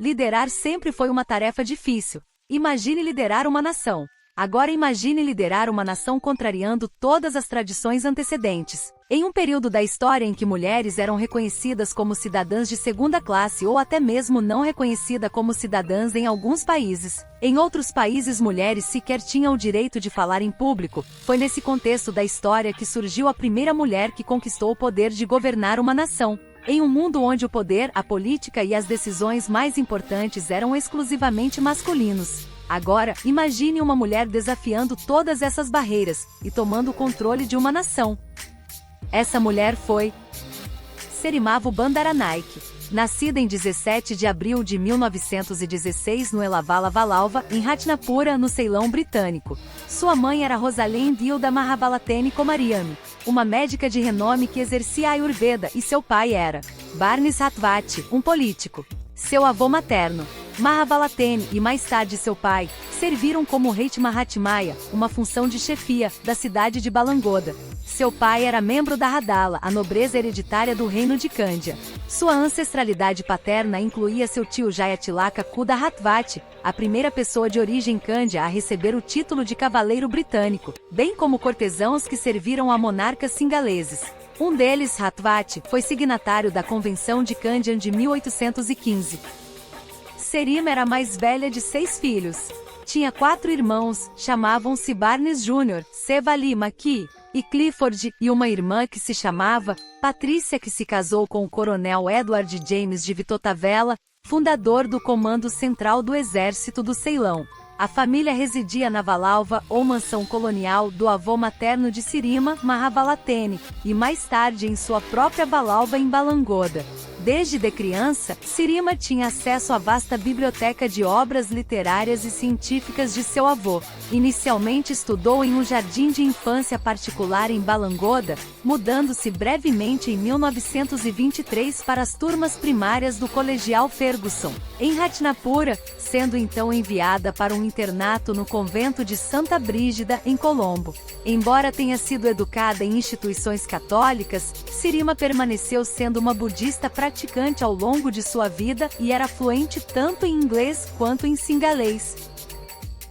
Liderar sempre foi uma tarefa difícil. Imagine liderar uma nação. Agora imagine liderar uma nação contrariando todas as tradições antecedentes. Em um período da história em que mulheres eram reconhecidas como cidadãs de segunda classe ou até mesmo não reconhecidas como cidadãs em alguns países. Em outros países mulheres sequer tinham o direito de falar em público. Foi nesse contexto da história que surgiu a primeira mulher que conquistou o poder de governar uma nação. Em um mundo onde o poder, a política e as decisões mais importantes eram exclusivamente masculinos. Agora, imagine uma mulher desafiando todas essas barreiras e tomando o controle de uma nação. Essa mulher foi Serimavo Bandaranaike. Nascida em 17 de abril de 1916 no Elavala Valalva, em Ratnapura, no Ceilão britânico. Sua mãe era Rosalind Hilda Mahabalatene Komariami, uma médica de renome que exercia a Ayurveda, e seu pai era Barnes Hatvat, um político. Seu avô materno, Mahabalatene, e mais tarde seu pai, serviram como rei Mahatmaya, uma função de chefia, da cidade de Balangoda. Seu pai era membro da Hadala, a nobreza hereditária do reino de Kandya. Sua ancestralidade paterna incluía seu tio Jayatilaka Kuda Hatvat, a primeira pessoa de origem Kandya a receber o título de cavaleiro britânico, bem como cortesãos que serviram a monarcas singaleses. Um deles, Hatvat, foi signatário da Convenção de Kandyan de 1815. Serima era a mais velha de 6 filhos. Tinha 4 irmãos, chamavam-se Barnes Jr., Sevali Maki e Clifford, e uma irmã que se chamava Patrícia, que se casou com o coronel Edward James de Vitotavela, fundador do Comando Central do Exército do Ceilão. A família residia na Valalva, ou mansão colonial, do avô materno de Sirima, Mahabalatene, e mais tarde em sua própria Valalva em Balangoda. Desde de criança, Sirima tinha acesso à vasta biblioteca de obras literárias e científicas de seu avô. Inicialmente estudou em um jardim de infância particular em Balangoda, mudando-se brevemente em 1923 para as turmas primárias do Colegial Ferguson, em Ratnapura, sendo então enviada para um internato no convento de Santa Brígida, em Colombo. Embora tenha sido educada em instituições católicas, Sirima permaneceu sendo uma budista praticante ao longo de sua vida e era fluente tanto em inglês quanto em singalês.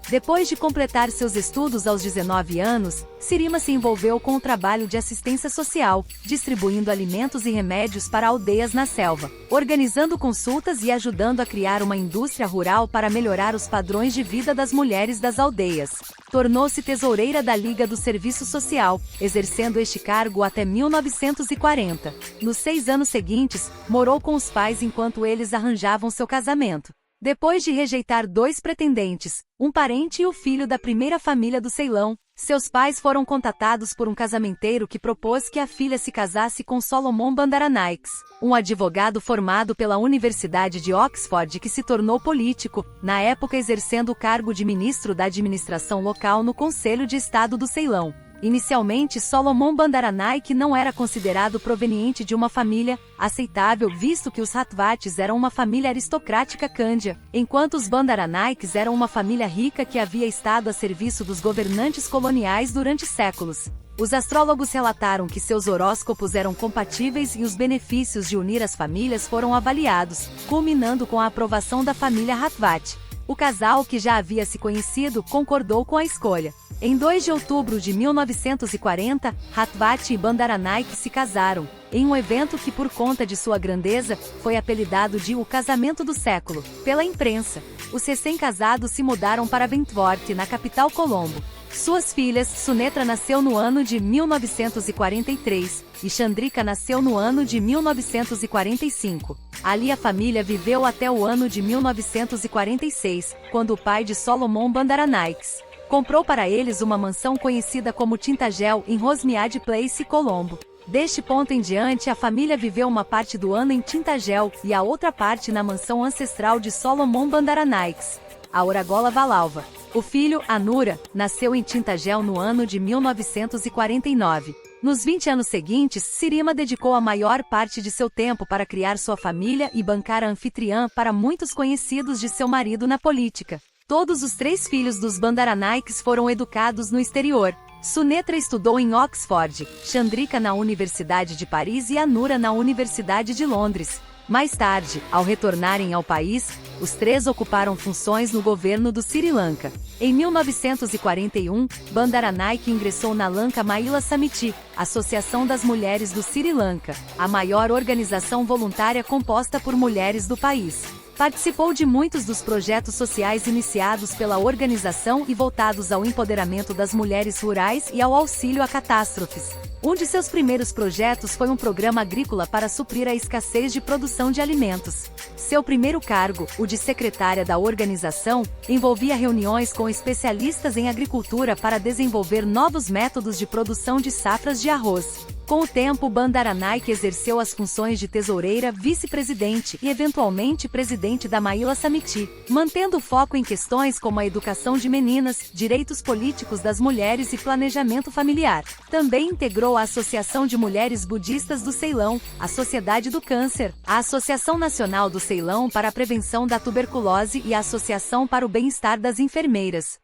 Depois de completar seus estudos aos 19 anos, Sirima se envolveu com o trabalho de assistência social, distribuindo alimentos e remédios para aldeias na selva, organizando consultas e ajudando a criar uma indústria rural para melhorar os padrões de vida das mulheres das aldeias. Tornou-se tesoureira da Liga do Serviço Social, exercendo este cargo até 1940. Nos 6 anos seguintes, morou com os pais enquanto eles arranjavam seu casamento. Depois de rejeitar 2 pretendentes, um parente e o filho da primeira família do Ceilão, seus pais foram contatados por um casamenteiro que propôs que a filha se casasse com Solomon Bandaranaike, um advogado formado pela Universidade de Oxford que se tornou político, na época exercendo o cargo de ministro da administração local no Conselho de Estado do Ceilão. Inicialmente, Solomon Bandaranaike não era considerado proveniente de uma família aceitável, visto que os Hatvats eram uma família aristocrática Kandya, enquanto os Bandaranaikes eram uma família rica que havia estado a serviço dos governantes coloniais durante séculos. Os astrólogos relataram que seus horóscopos eram compatíveis e os benefícios de unir as famílias foram avaliados, culminando com a aprovação da família Hatvat. O casal, que já havia se conhecido, concordou com a escolha. Em 2 de outubro de 1940, Hatvat e Bandaranaike se casaram, em um evento que, por conta de sua grandeza, foi apelidado de "o casamento do século" pela imprensa. Os recém-casados se mudaram para Wentworth, na capital Colombo. Suas filhas, Sunetra nasceu no ano de 1943, e Chandrika nasceu no ano de 1945. Ali a família viveu até o ano de 1946, quando o pai de Solomon Bandaranaike comprou para eles uma mansão conhecida como Tintagel, em Rosmead Place, Colombo. Deste ponto em diante, a família viveu uma parte do ano em Tintagel, e a outra parte na mansão ancestral de Solomon Bandaranaike, a Oragola Valalva. O filho, Anura, nasceu em Tintagel no ano de 1949. Nos 20 anos seguintes, Sirima dedicou a maior parte de seu tempo para criar sua família e bancar a anfitriã para muitos conhecidos de seu marido na política. Todos os 3 filhos dos Bandaranaikes foram educados no exterior. Sunetra estudou em Oxford, Chandrika na Universidade de Paris e Anura na Universidade de Londres. Mais tarde, ao retornarem ao país, os três ocuparam funções no governo do Sri Lanka. Em 1941, Bandaranaike ingressou na Lanka Mahila Samiti, Associação das Mulheres do Sri Lanka, a maior organização voluntária composta por mulheres do país. Participou de muitos dos projetos sociais iniciados pela organização e voltados ao empoderamento das mulheres rurais e ao auxílio a catástrofes. Um de seus primeiros projetos foi um programa agrícola para suprir a escassez de produção de alimentos. Seu primeiro cargo, o de secretária da organização, envolvia reuniões com especialistas em agricultura para desenvolver novos métodos de produção de safras de arroz. Com o tempo, Bandaranaike exerceu as funções de tesoureira, vice-presidente e eventualmente presidente da Mahila Samiti, mantendo foco em questões como a educação de meninas, direitos políticos das mulheres e planejamento familiar. Também integrou a Associação de Mulheres Budistas do Ceilão, a Sociedade do Câncer, a Associação Nacional do Ceilão para a Prevenção da Tuberculose e a Associação para o Bem-Estar das Enfermeiras.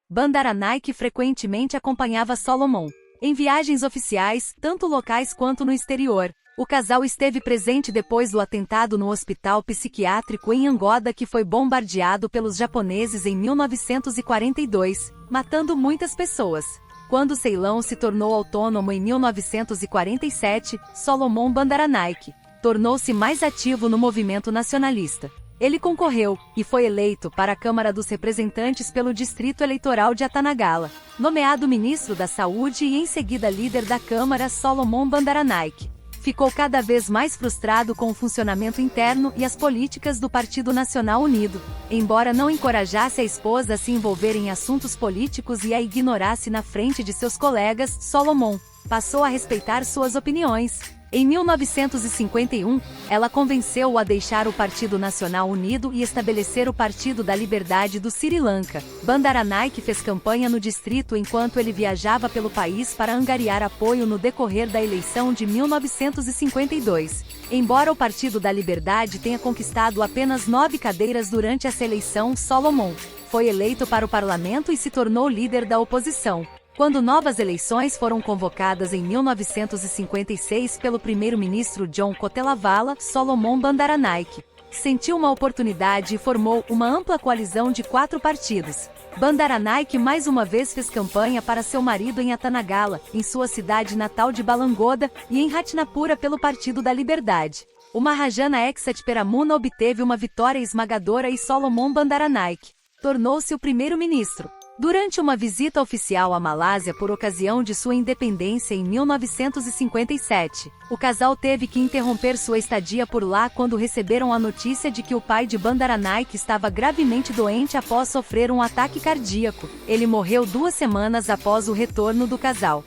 Bandaranaike frequentemente acompanhava Solomon em viagens oficiais, tanto locais quanto no exterior. O casal esteve presente depois do atentado no hospital psiquiátrico em Angola que foi bombardeado pelos japoneses em 1942, matando muitas pessoas. Quando Ceilão se tornou autônomo em 1947, Solomon Bandaranaike tornou-se mais ativo no movimento nacionalista. Ele concorreu, e foi eleito para a Câmara dos Representantes pelo Distrito Eleitoral de Atanagala, nomeado ministro da Saúde e em seguida líder da Câmara. Solomon Bandaranaike ficou cada vez mais frustrado com o funcionamento interno e as políticas do Partido Nacional Unido. Embora não encorajasse a esposa a se envolver em assuntos políticos e a ignorasse na frente de seus colegas, Solomon passou a respeitar suas opiniões. Em 1951, ela convenceu-o a deixar o Partido Nacional Unido e estabelecer o Partido da Liberdade do Sri Lanka. Bandaranaike fez campanha no distrito enquanto ele viajava pelo país para angariar apoio no decorrer da eleição de 1952. Embora o Partido da Liberdade tenha conquistado apenas 9 cadeiras durante essa eleição, Solomon foi eleito para o parlamento e se tornou líder da oposição. Quando novas eleições foram convocadas em 1956 pelo primeiro-ministro John Kotelavala, Solomon Bandaranaike sentiu uma oportunidade e formou uma ampla coalizão de 4 partidos. Bandaranaike mais uma vez fez campanha para seu marido em Atanagala, em sua cidade natal de Balangoda, e em Ratnapura pelo Partido da Liberdade. O Mahajana Eksat Peramuna obteve uma vitória esmagadora e Solomon Bandaranaike tornou-se o primeiro-ministro. Durante uma visita oficial à Malásia por ocasião de sua independência em 1957, o casal teve que interromper sua estadia por lá quando receberam a notícia de que o pai de Bandaranaike estava gravemente doente após sofrer um ataque cardíaco. Ele morreu 2 semanas após o retorno do casal.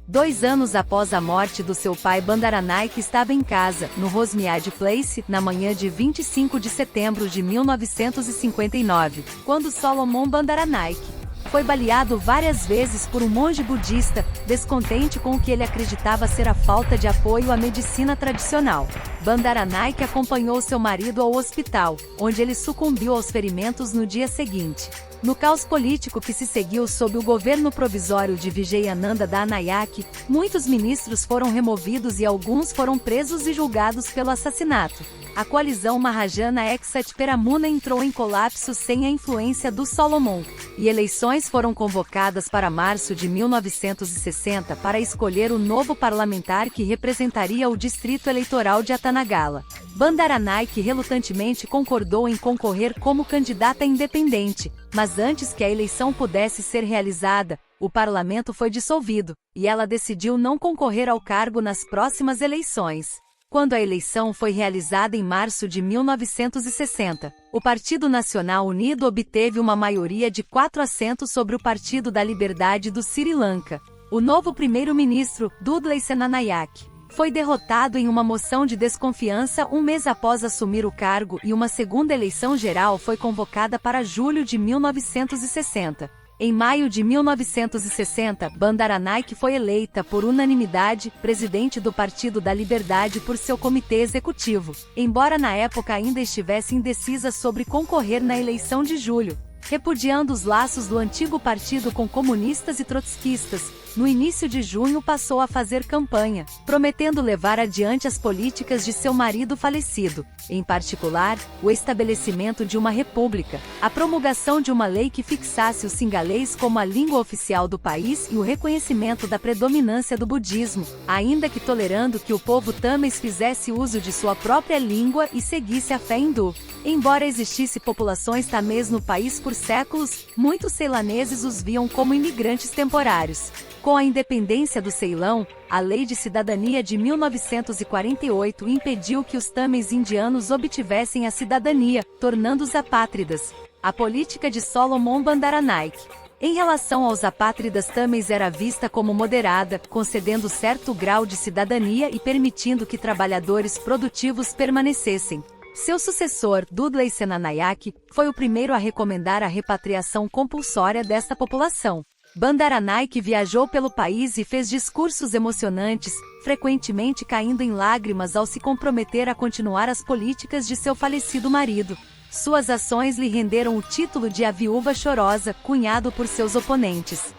2 anos após a morte do seu pai, Bandaranaike estava em casa, no Rosmiad Place, na manhã de 25 de setembro de 1959, quando Solomon Bandaranaike foi baleado várias vezes por um monge budista, descontente com o que ele acreditava ser a falta de apoio à medicina tradicional. Bandaranaike acompanhou seu marido ao hospital, onde ele sucumbiu aos ferimentos no dia seguinte. No caos político que se seguiu sob o governo provisório de Vijayananda Dhanayake, muitos ministros foram removidos e alguns foram presos e julgados pelo assassinato. A coalizão Mahajana Eksat Peramuna entrou em colapso sem a influência do Solomon, e eleições foram convocadas para março de 1960 para escolher o novo parlamentar que representaria o Distrito Eleitoral de Atanagala. Bandaranaike relutantemente concordou em concorrer como candidata independente, mas antes que a eleição pudesse ser realizada, o parlamento foi dissolvido, e ela decidiu não concorrer ao cargo nas próximas eleições. Quando a eleição foi realizada em março de 1960, o Partido Nacional Unido obteve uma maioria de 4 assentos sobre o Partido da Liberdade do Sri Lanka. O novo primeiro-ministro, Dudley Senanayake, foi derrotado em uma moção de desconfiança 1 mês após assumir o cargo e uma segunda eleição geral foi convocada para julho de 1960. Em maio de 1960, Bandaranaike foi eleita por unanimidade presidente do Partido da Liberdade por seu comitê executivo, embora na época ainda estivesse indecisa sobre concorrer na eleição de julho. Repudiando os laços do antigo partido com comunistas e trotskistas, no início de junho passou a fazer campanha, prometendo levar adiante as políticas de seu marido falecido, em particular, o estabelecimento de uma república, a promulgação de uma lei que fixasse o singalês como a língua oficial do país e o reconhecimento da predominância do budismo, ainda que tolerando que o povo tamês fizesse uso de sua própria língua e seguisse a fé hindu. Embora existisse populações tamês no país por séculos, muitos ceilaneses os viam como imigrantes temporários. Com a independência do Ceilão, a Lei de Cidadania de 1948 impediu que os tamês indianos obtivessem a cidadania, tornando-os apátridas. A política de Solomon Bandaranaike em relação aos apátridas tamês era vista como moderada, concedendo certo grau de cidadania e permitindo que trabalhadores produtivos permanecessem. Seu sucessor, Dudley Senanayake, foi o primeiro a recomendar a repatriação compulsória desta população. Bandaranaike viajou pelo país e fez discursos emocionantes, frequentemente caindo em lágrimas ao se comprometer a continuar as políticas de seu falecido marido. Suas ações lhe renderam o título de a Viúva Chorosa, cunhado por seus oponentes.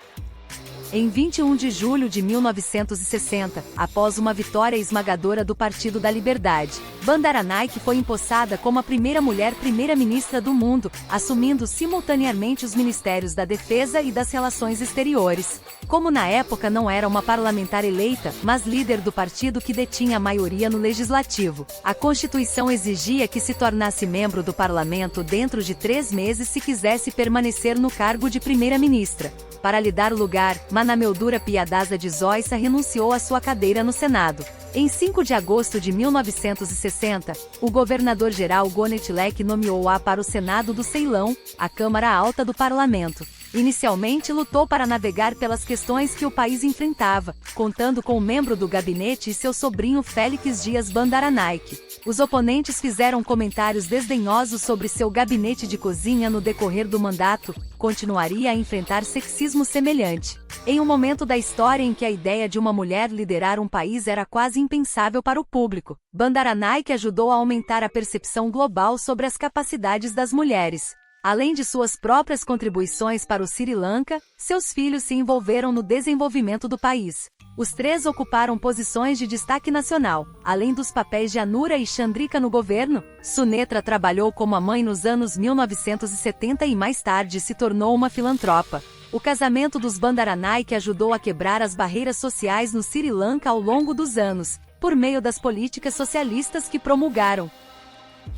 Em 21 de julho de 1960, após uma vitória esmagadora do Partido da Liberdade, Bandaranaike foi empossada como a primeira mulher primeira-ministra do mundo, assumindo simultaneamente os ministérios da Defesa e das Relações Exteriores. Como na época não era uma parlamentar eleita, mas líder do partido que detinha a maioria no legislativo, a Constituição exigia que se tornasse membro do parlamento dentro de 3 meses se quisesse permanecer no cargo de primeira-ministra. Para lhe dar lugar, Manameldura Piadasa de Zoysa renunciou à sua cadeira no Senado. Em 5 de agosto de 1960, o governador-geral Gonet Lek nomeou-a para o Senado do Ceilão, a Câmara Alta do Parlamento. Inicialmente lutou para navegar pelas questões que o país enfrentava, contando com um membro do gabinete e seu sobrinho Félix Dias Bandaranaike. Os oponentes fizeram comentários desdenhosos sobre seu gabinete de cozinha no decorrer do mandato, continuaria a enfrentar sexismo semelhante. Em um momento da história em que a ideia de uma mulher liderar um país era quase impensável para o público, Bandaranaike ajudou a aumentar a percepção global sobre as capacidades das mulheres. Além de suas próprias contribuições para o Sri Lanka, seus filhos se envolveram no desenvolvimento do país. Os 3 ocuparam posições de destaque nacional, além dos papéis de Anura e Chandrika no governo. Sunetra trabalhou como a mãe nos anos 1970 e mais tarde se tornou uma filantropa. O casamento dos Bandaranaike ajudou a quebrar as barreiras sociais no Sri Lanka ao longo dos anos, por meio das políticas socialistas que promulgaram.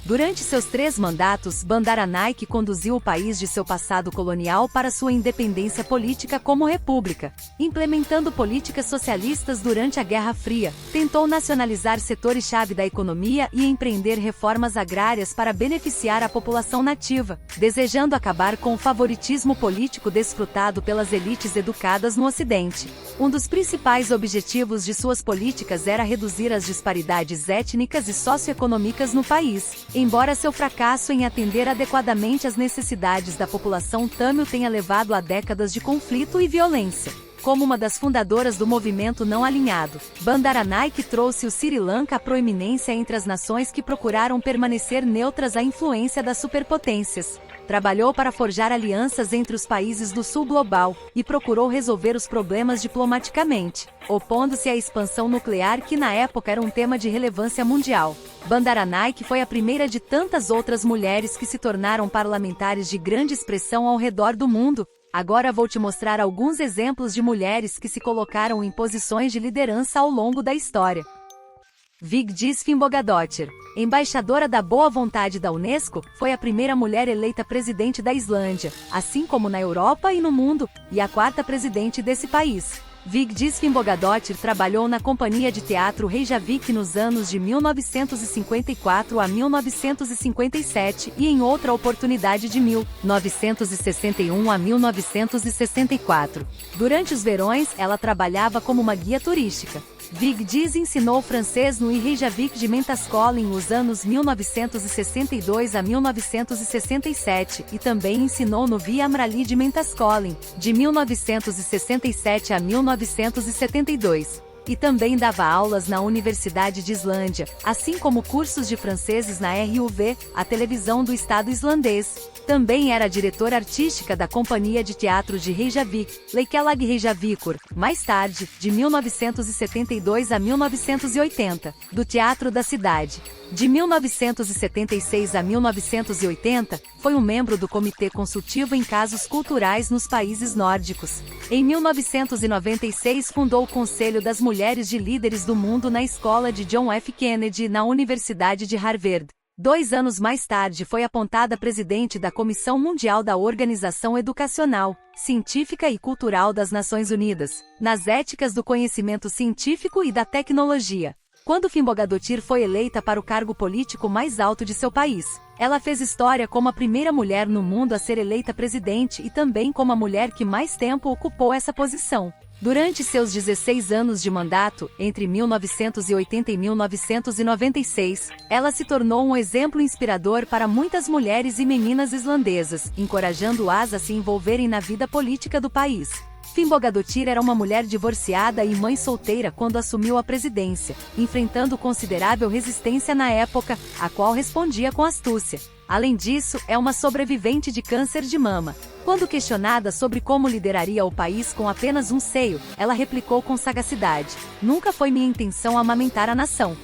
Durante seus 3 mandatos, Bandaranaike conduziu o país de seu passado colonial para sua independência política como república, implementando políticas socialistas durante a Guerra Fria, tentou nacionalizar setores-chave da economia e empreender reformas agrárias para beneficiar a população nativa, desejando acabar com o favoritismo político desfrutado pelas elites educadas no Ocidente. Um dos principais objetivos de suas políticas era reduzir as disparidades étnicas e socioeconômicas no país. Embora seu fracasso em atender adequadamente às necessidades da população tâmil tenha levado a décadas de conflito e violência. Como uma das fundadoras do movimento não alinhado, Bandaranaike trouxe o Sri Lanka à proeminência entre as nações que procuraram permanecer neutras à influência das superpotências. Trabalhou para forjar alianças entre os países do sul global, e procurou resolver os problemas diplomaticamente, opondo-se à expansão nuclear que na época era um tema de relevância mundial. Bandaranaike foi a primeira de tantas outras mulheres que se tornaram parlamentares de grande expressão ao redor do mundo. Agora vou te mostrar alguns exemplos de mulheres que se colocaram em posições de liderança ao longo da história. Vigdis Finnbogadóttir, embaixadora da boa vontade da Unesco, foi a primeira mulher eleita presidente da Islândia, assim como na Europa e no mundo, e a 4ª presidente desse país. Vigdis Finnbogadóttir trabalhou na Companhia de Teatro Reykjavik nos anos de 1954 a 1957 e em outra oportunidade de 1961 a 1964. Durante os verões, ela trabalhava como uma guia turística. Vigdis ensinou francês no Reykjavik de Mentaskóli nos anos 1962 a 1967 e também ensinou no Via Amrali de Mentaskóli, de 1967 a 1972. e também dava aulas na Universidade de Islândia, assim como cursos de franceses na RUV, a televisão do Estado islandês. Também era diretora artística da Companhia de Teatro de Reykjavik, Leikelag Reykjavíkur, mais tarde, de 1972 a 1980, do Teatro da Cidade. De 1976 a 1980, foi um membro do Comitê Consultivo em Casos Culturais nos países nórdicos. Em 1996 fundou o Conselho das Mulheres de Líderes do Mundo na Escola de John F. Kennedy, na Universidade de Harvard. 2 anos mais tarde foi apontada presidente da Comissão Mundial da Organização Educacional, Científica e Cultural das Nações Unidas, nas éticas do conhecimento científico e da tecnologia. Quando Fimbulgadóttir foi eleita para o cargo político mais alto de seu país, ela fez história como a primeira mulher no mundo a ser eleita presidente e também como a mulher que mais tempo ocupou essa posição. Durante seus 16 anos de mandato, entre 1980 e 1996, ela se tornou um exemplo inspirador para muitas mulheres e meninas islandesas, encorajando-as a se envolverem na vida política do país. Fimbulgadóttir era uma mulher divorciada e mãe solteira quando assumiu a presidência, enfrentando considerável resistência na época, a qual respondia com astúcia. Além disso, é uma sobrevivente de câncer de mama. Quando questionada sobre como lideraria o país com apenas um seio, ela replicou com sagacidade: "Nunca foi minha intenção amamentar a nação."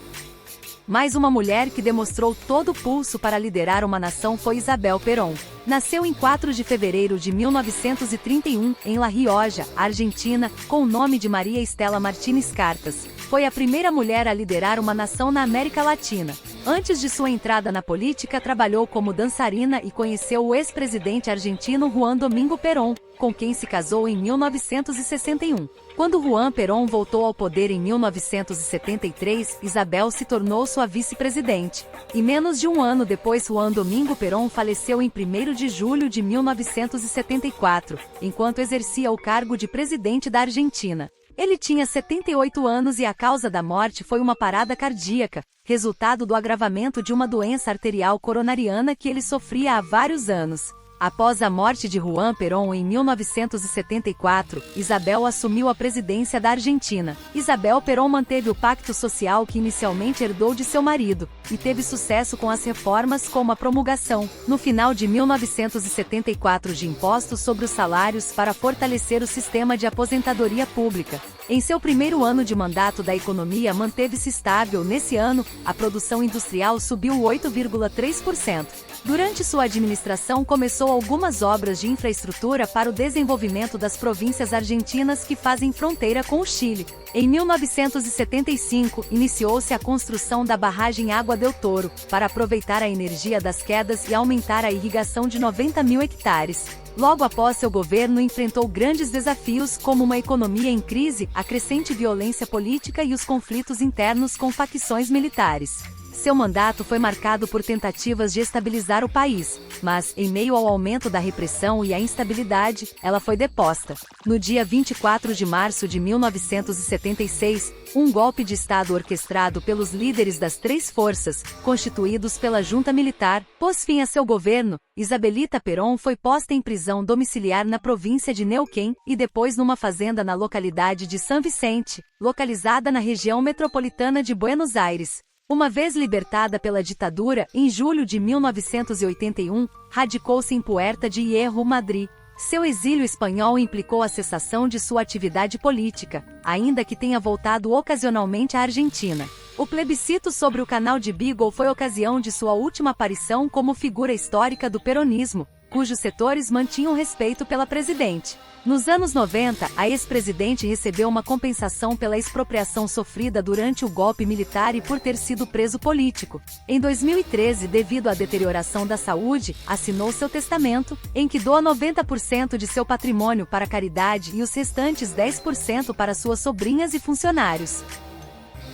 Mais uma mulher que demonstrou todo o pulso para liderar uma nação foi Isabel Perón. Nasceu em 4 de fevereiro de 1931, em La Rioja, Argentina, com o nome de Maria Estela Martínez Cartas. Foi a primeira mulher a liderar uma nação na América Latina. Antes de sua entrada na política, trabalhou como dançarina e conheceu o ex-presidente argentino Juan Domingo Perón, com quem se casou em 1961. Quando Juan Perón voltou ao poder em 1973, Isabel se tornou sua vice-presidente. E menos de um ano depois, Juan Domingo Perón faleceu em 1º de julho de 1974, enquanto exercia o cargo de presidente da Argentina. Ele tinha 78 anos e a causa da morte foi uma parada cardíaca, resultado do agravamento de uma doença arterial coronariana que ele sofria há vários anos. Após a morte de Juan Perón em 1974, Isabel assumiu a presidência da Argentina. Isabel Perón manteve o pacto social que inicialmente herdou de seu marido, e teve sucesso com as reformas como a promulgação, no final de 1974, de impostos sobre os salários para fortalecer o sistema de aposentadoria pública. Em seu primeiro ano de mandato, a economia manteve-se estável. Nesse ano, a produção industrial subiu 8,3%. Durante sua administração, começou algumas obras de infraestrutura para o desenvolvimento das províncias argentinas que fazem fronteira com o Chile. Em 1975, iniciou-se a construção da barragem Água del Toro, para aproveitar a energia das quedas e aumentar a irrigação de 90 mil hectares. Logo após seu governo, enfrentou grandes desafios como uma economia em crise, a crescente violência política e os conflitos internos com facções militares. Seu mandato foi marcado por tentativas de estabilizar o país, mas, em meio ao aumento da repressão e à instabilidade, ela foi deposta. No dia 24 de março de 1976, um golpe de Estado orquestrado pelos líderes das 3 forças, constituídos pela junta militar, pôs fim a seu governo. Isabelita Perón foi posta em prisão domiciliar na província de Neuquén e depois numa fazenda na localidade de San Vicente, localizada na região metropolitana de Buenos Aires. Uma vez libertada pela ditadura, em julho de 1981, radicou-se em Puerta de Hierro, Madrid. Seu exílio espanhol implicou a cessação de sua atividade política, ainda que tenha voltado ocasionalmente à Argentina. O plebiscito sobre o canal de Beagle foi ocasião de sua última aparição como figura histórica do peronismo, cujos setores mantinham respeito pela presidente. Nos anos 90, a ex-presidente recebeu uma compensação pela expropriação sofrida durante o golpe militar e por ter sido preso político. Em 2013, devido à deterioração da saúde, assinou seu testamento, em que doa 90% de seu patrimônio para caridade e os restantes 10% para suas sobrinhas e funcionários.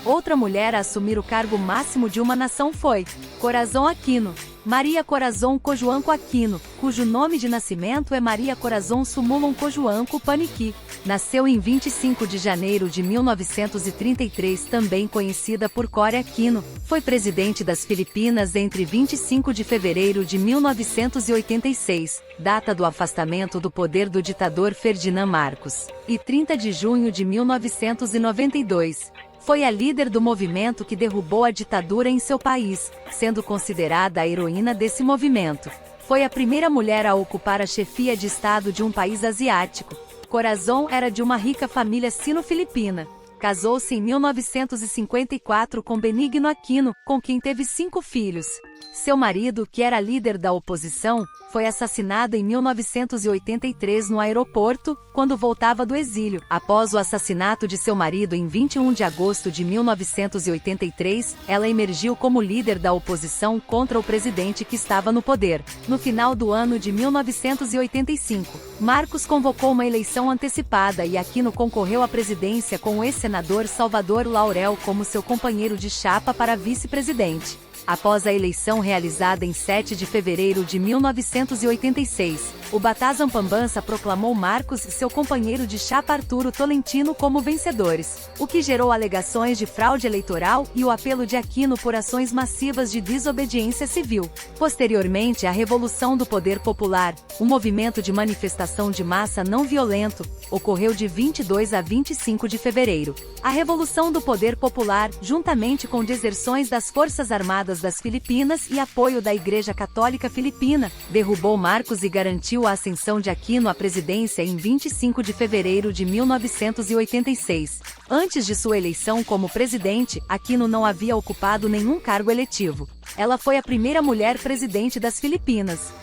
Outra mulher a assumir o cargo máximo de uma nação foi Corazón Aquino. Maria Corazon Cojuanco Aquino, cujo nome de nascimento é Maria Corazon Sumulon Cojuanco Paniqui. Nasceu em 25 de janeiro de 1933, também conhecida por Core Aquino. Foi presidente das Filipinas entre 25 de fevereiro de 1986, data do afastamento do poder do ditador Ferdinand Marcos, e 30 de junho de 1992. Foi a líder do movimento que derrubou a ditadura em seu país, sendo considerada a heroína desse movimento. Foi a primeira mulher a ocupar a chefia de Estado de um país asiático. Corazon era de uma rica família sino-filipina. Casou-se em 1954 com Benigno Aquino, com quem teve 5 filhos. Seu marido, que era líder da oposição, foi assassinado em 1983 no aeroporto, quando voltava do exílio. Após o assassinato de seu marido em 21 de agosto de 1983, ela emergiu como líder da oposição contra o presidente que estava no poder. No final do ano de 1985, Marcos convocou uma eleição antecipada e Aquino concorreu à presidência com o ex-senador Salvador Laurel como seu companheiro de chapa para vice-presidente. Após a eleição realizada em 7 de fevereiro de 1986, o Batazan Pambansa proclamou Marcos e seu companheiro de chapa Arturo Tolentino como vencedores, o que gerou alegações de fraude eleitoral e o apelo de Aquino por ações massivas de desobediência civil. Posteriormente à Revolução do Poder Popular, um movimento de manifestação de massa não violento, ocorreu de 22 a 25 de fevereiro. A Revolução do Poder Popular, juntamente com deserções das Forças Armadas das Filipinas e apoio da Igreja Católica Filipina, derrubou Marcos e garantiu a ascensão de Aquino à presidência em 25 de fevereiro de 1986. Antes de sua eleição como presidente, Aquino não havia ocupado nenhum cargo eletivo. Ela foi a primeira mulher presidente das Filipinas.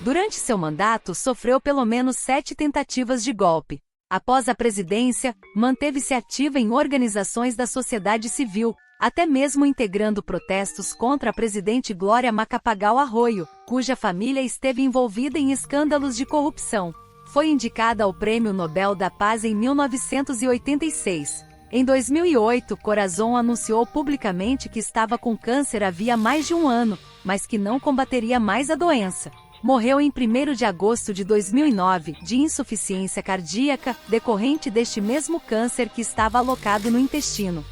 Durante seu mandato, sofreu pelo menos 7 tentativas de golpe. Após a presidência, manteve-se ativa em organizações da sociedade civil, até mesmo integrando protestos contra a presidente Glória Macapagal Arroyo, cuja família esteve envolvida em escândalos de corrupção. Foi indicada ao Prêmio Nobel da Paz em 1986. Em 2008, Corazon anunciou publicamente que estava com câncer havia mais de um ano, mas que não combateria mais a doença. Morreu em 1º de agosto de 2009, de insuficiência cardíaca, decorrente deste mesmo câncer que estava alocado no intestino.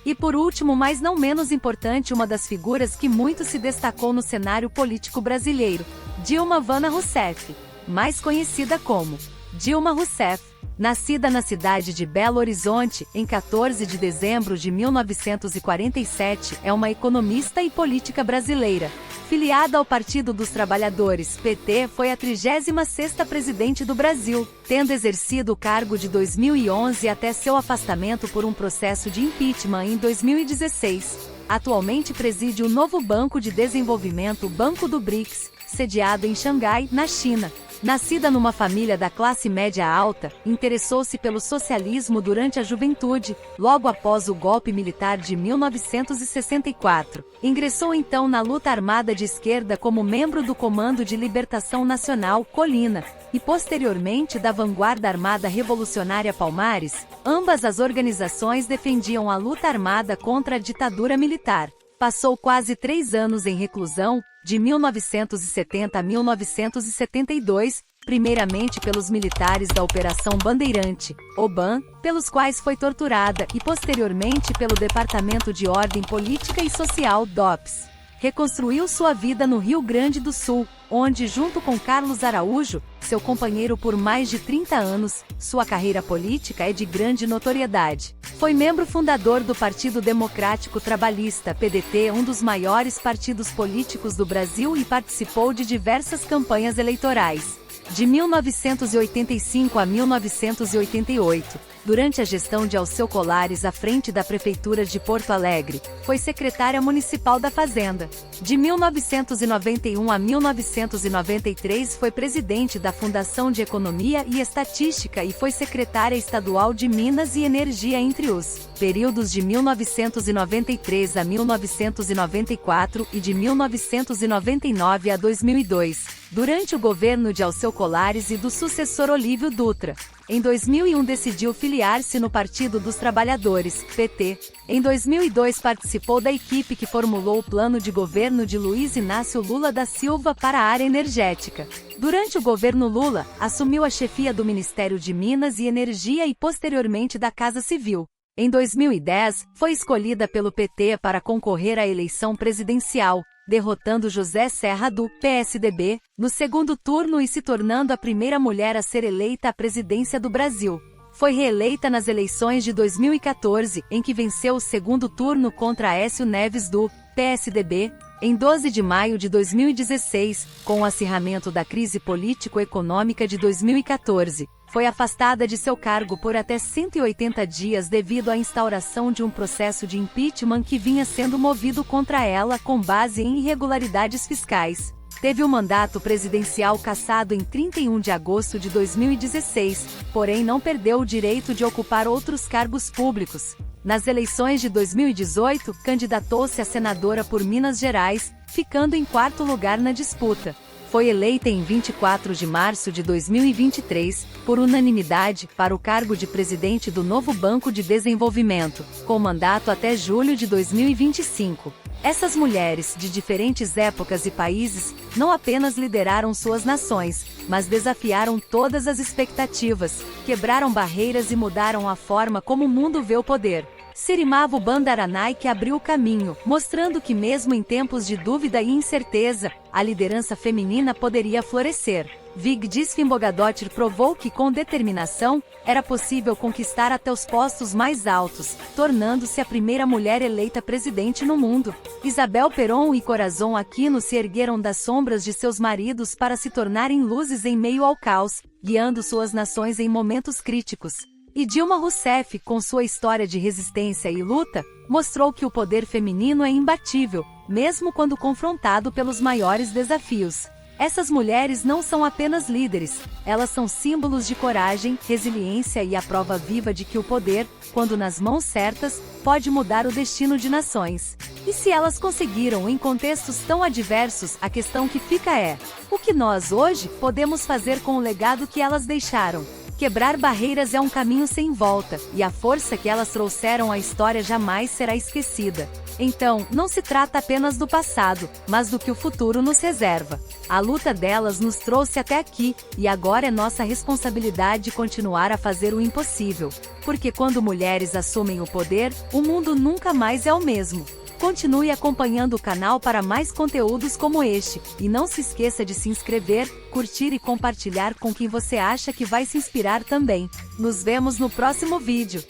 E por último, mas não menos importante, uma das figuras que muito se destacou no cenário político brasileiro, Dilma Vana Rousseff, mais conhecida como Dilma Rousseff. Nascida na cidade de Belo Horizonte, em 14 de dezembro de 1947, é uma economista e política brasileira. Filiada ao Partido dos Trabalhadores, PT, foi a 36ª presidente do Brasil, tendo exercido o cargo de 2011 até seu afastamento por um processo de impeachment em 2016. Atualmente preside o novo Banco de Desenvolvimento, Banco do BRICS, sediado em Xangai, na China. Nascida numa família da classe média alta, interessou-se pelo socialismo durante a juventude, logo após o golpe militar de 1964. Ingressou então na luta armada de esquerda como membro do Comando de Libertação Nacional, Colina, e posteriormente da Vanguarda Armada Revolucionária Palmares. Ambas as organizações defendiam a luta armada contra a ditadura militar. Passou quase 3 anos em reclusão, de 1970 a 1972, primeiramente pelos militares da Operação Bandeirante, OBAN, pelos quais foi torturada, e posteriormente pelo Departamento de Ordem Política e Social, DOPS. Reconstruiu sua vida no Rio Grande do Sul, onde, junto com Carlos Araújo, seu companheiro por mais de 30 anos, sua carreira política é de grande notoriedade. Foi membro fundador do Partido Democrático Trabalhista, PDT, um dos maiores partidos políticos do Brasil, e participou de diversas campanhas eleitorais. De 1985 a 1988, durante a gestão de Alceu Colares à frente da Prefeitura de Porto Alegre, foi secretária municipal da Fazenda. De 1991 a 1993 foi presidente da Fundação de Economia e Estatística e foi secretária estadual de Minas e Energia entre os períodos de 1993 a 1994 e de 1999 a 2002. durante o governo de Alceu Colares e do sucessor Olívio Dutra. Em 2001 decidiu filiar-se no Partido dos Trabalhadores, PT. Em 2002 participou da equipe que formulou o plano de governo de Luiz Inácio Lula da Silva para a área energética. Durante o governo Lula, assumiu a chefia do Ministério de Minas e Energia e posteriormente da Casa Civil. Em 2010, foi escolhida pelo PT para concorrer à eleição presidencial, derrotando José Serra do PSDB no segundo turno e se tornando a primeira mulher a ser eleita à presidência do Brasil. Foi reeleita nas eleições de 2014, em que venceu o segundo turno contra Aécio Neves do PSDB. Em 12 de maio de 2016, com o acirramento da crise político-econômica de 2014, foi afastada de seu cargo por até 180 dias devido à instauração de um processo de impeachment que vinha sendo movido contra ela com base em irregularidades fiscais. Teve o mandato presidencial cassado em 31 de agosto de 2016, porém não perdeu o direito de ocupar outros cargos públicos. Nas eleições de 2018, candidatou-se a senadora por Minas Gerais, ficando em quarto lugar na disputa. Foi eleita em 24 de março de 2023, por unanimidade, para o cargo de presidente do novo Banco de Desenvolvimento, com mandato até julho de 2025. Essas mulheres, de diferentes épocas e países, não apenas lideraram suas nações, mas desafiaram todas as expectativas, quebraram barreiras e mudaram a forma como o mundo vê o poder. Sirimavo Bandaranaike abriu o caminho, mostrando que mesmo em tempos de dúvida e incerteza, a liderança feminina poderia florescer. Vigdis Fimbulgadóttir provou que com determinação, era possível conquistar até os postos mais altos, tornando-se a primeira mulher eleita presidente no mundo. Isabel Perón e Corazon Aquino se ergueram das sombras de seus maridos para se tornarem luzes em meio ao caos, guiando suas nações em momentos críticos. E Dilma Rousseff, com sua história de resistência e luta, mostrou que o poder feminino é imbatível, mesmo quando confrontado pelos maiores desafios. Essas mulheres não são apenas líderes, elas são símbolos de coragem, resiliência e a prova viva de que o poder, quando nas mãos certas, pode mudar o destino de nações. E se elas conseguiram em contextos tão adversos, a questão que fica é: o que nós hoje podemos fazer com o legado que elas deixaram? Quebrar barreiras é um caminho sem volta, e a força que elas trouxeram à história jamais será esquecida. Então, não se trata apenas do passado, mas do que o futuro nos reserva. A luta delas nos trouxe até aqui, e agora é nossa responsabilidade continuar a fazer o impossível. Porque quando mulheres assumem o poder, o mundo nunca mais é o mesmo. Continue acompanhando o canal para mais conteúdos como este, e não se esqueça de se inscrever, curtir e compartilhar com quem você acha que vai se inspirar também. Nos vemos no próximo vídeo.